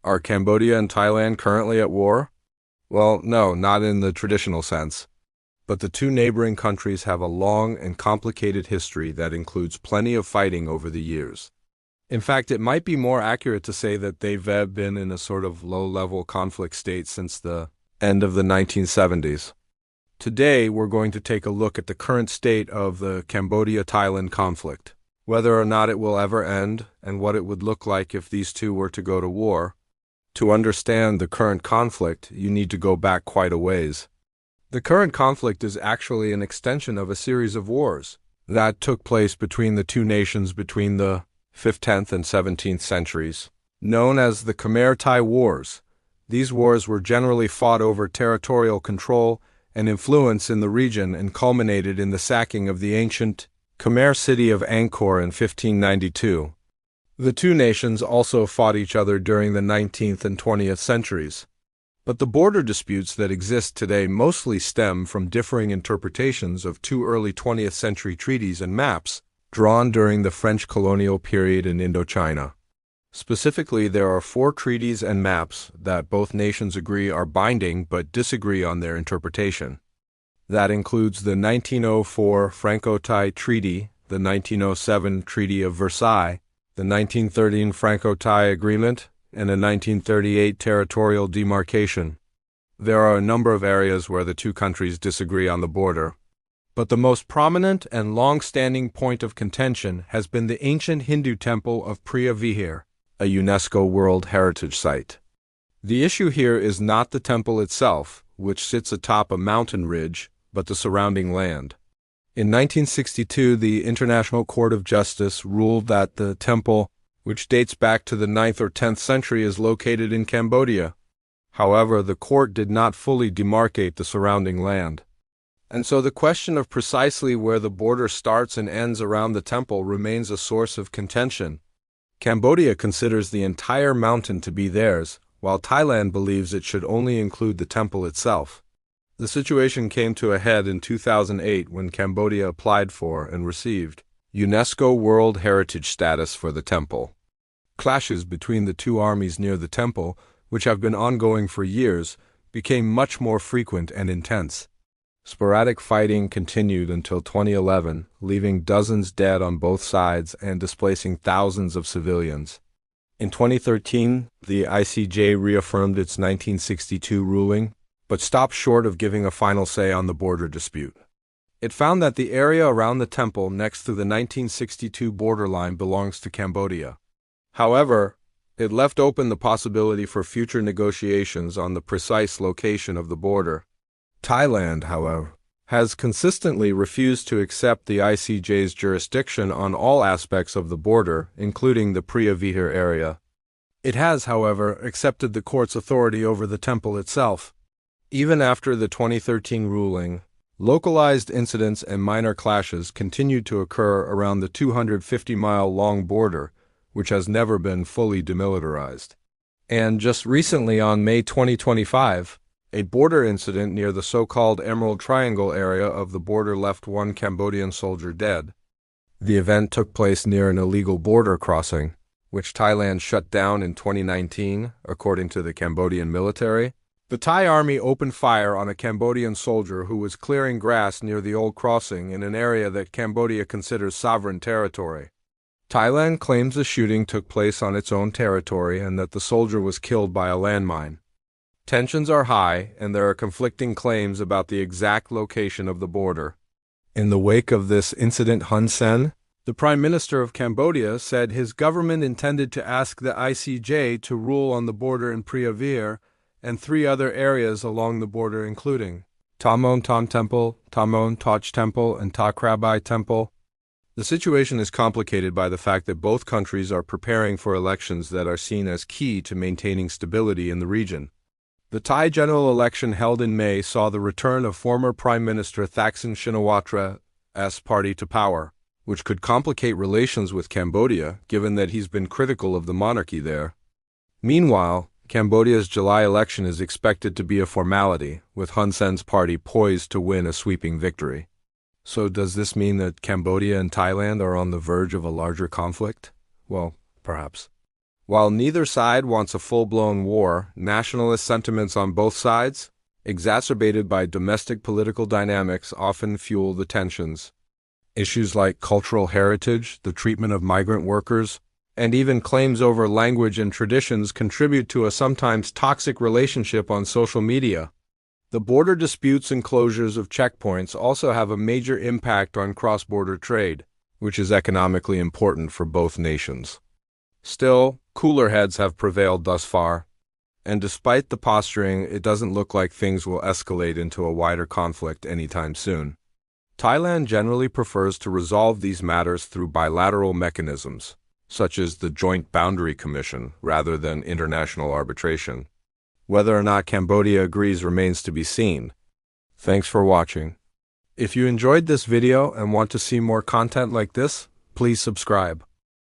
Are Cambodia and Thailand currently at war? Well, no, not in the traditional sense. But the two neighboring countries have a long and complicated history that includes plenty of fighting over the years. In fact, it might be more accurate to say that they've been in a sort of low-level conflict state since the end of the 1970s. Today, we're going to take a look at the current state of the Cambodia-Thailand conflict, whether or not it will ever end, and what it would look like if these two were to go to war. To understand the current conflict, you need to go back quite a ways. The current conflict is actually an extension of a series of wars that took place between the two nations between the 5th, 10th, and 17th centuries, known as the Khmer-Thai Wars. These wars were generally fought over territorial control and influence in the region and culminated in the sacking of the ancient Khmer city of Angkor in 1592. The two nations also fought each other during the 19th and 20th centuries. But the border disputes that exist today mostly stem from differing interpretations of two early 20th century treaties and maps drawn during the French colonial period in Indochina. Specifically, there are 4 treaties and maps that both nations agree are binding but disagree on their interpretation. That includes the 1904 Franco-Thai Treaty, the 1907 Treaty of Versailles, the 1913 Franco-Thai Agreement, and a 1938 territorial demarcation. There are a number of areas where the two countries disagree on the border, but the most prominent and long-standing point of contention has been the ancient Hindu temple of Priya Vihar, a UNESCO World Heritage Site. The issue here is not the temple itself, which sits atop a mountain ridge, but the surrounding land. In 1962, the International Court of Justice ruled that the temple, which dates back to the 9th or 10th century, is located in Cambodia. However, the court did not fully demarcate the surrounding land. And so the question of precisely where the border starts and ends around the temple remains a source of contention. Cambodia considers the entire mountain to be theirs, while Thailand believes it should only include the temple itself. The situation came to a head in 2008 when Cambodia applied for and received UNESCO World Heritage status for the temple. Clashes between the two armies near the temple, which have been ongoing for years, became much more frequent and intense. Sporadic fighting continued until 2011, leaving dozens dead on both sides and displacing thousands of civilians. In 2013, the ICJ reaffirmed its 1962 ruling, but stopped short of giving a final say on the border dispute. It found that the area around the temple next to the 1962 borderline belongs to Cambodia. However, it left open the possibility for future negotiations on the precise location of the border. Thailand, however, has consistently refused to accept the ICJ's jurisdiction on all aspects of the border, including the Priya Vihar area. It has, however, accepted the court's authority over the temple itself. Even after the 2013 ruling, localized incidents and minor clashes continued to occur around the 250-mile-long border, which has never been fully demilitarized. And just recently on May 2025, a border incident near the so-called Emerald Triangle area of the border left one Cambodian soldier dead. The event took place near an illegal border crossing, which Thailand shut down in 2019, according to the Cambodian military. The Thai army opened fire on a Cambodian soldier who was clearing grass near the old crossing in an area that Cambodia considers sovereign territory. Thailand claims the shooting took place on its own territory and that the soldier was killed by a landmine. Tensions are high, and there are conflicting claims about the exact location of the border. In the wake of this incident, Hun Sen, the Prime Minister of Cambodia, said his government intended to ask the ICJ to rule on the border in Priya Vihar and 3 other areas along the border, including Tamon Ton Temple, Tamon Toch Temple, and Ta Krabai Temple. The situation is complicated by the fact that both countries are preparing for elections that are seen as key to maintaining stability in the region. The Thai general election held in May saw the return of former Prime Minister Thaksin Shinawatра's party to power, which could complicate relations with Cambodia, given that he's been critical of the monarchy there. Meanwhile, Cambodia's July election is expected to be a formality, with Hun Sen's party poised to win a sweeping victory. So does this mean that Cambodia and Thailand are on the verge of a larger conflict? Well, perhaps. While neither side wants a full-blown war, nationalist sentiments on both sides, exacerbated by domestic political dynamics, often fuel the tensions. Issues like cultural heritage, the treatment of migrant workers, and even claims over language and traditions contribute to a sometimes toxic relationship on social media. The border disputes and closures of checkpoints also have a major impact on cross-border trade, which is economically important for both nations. Still, cooler heads have prevailed thus far, and despite the posturing, it doesn't look like things will escalate into a wider conflict anytime soon. Thailand generally prefers to resolve these matters through bilateral mechanisms, such as the Joint Boundary Commission, rather than international arbitration. Whether or not Cambodia agrees remains to be seen. Thanks for watching. If you enjoyed this video and want to see more content like this, please subscribe.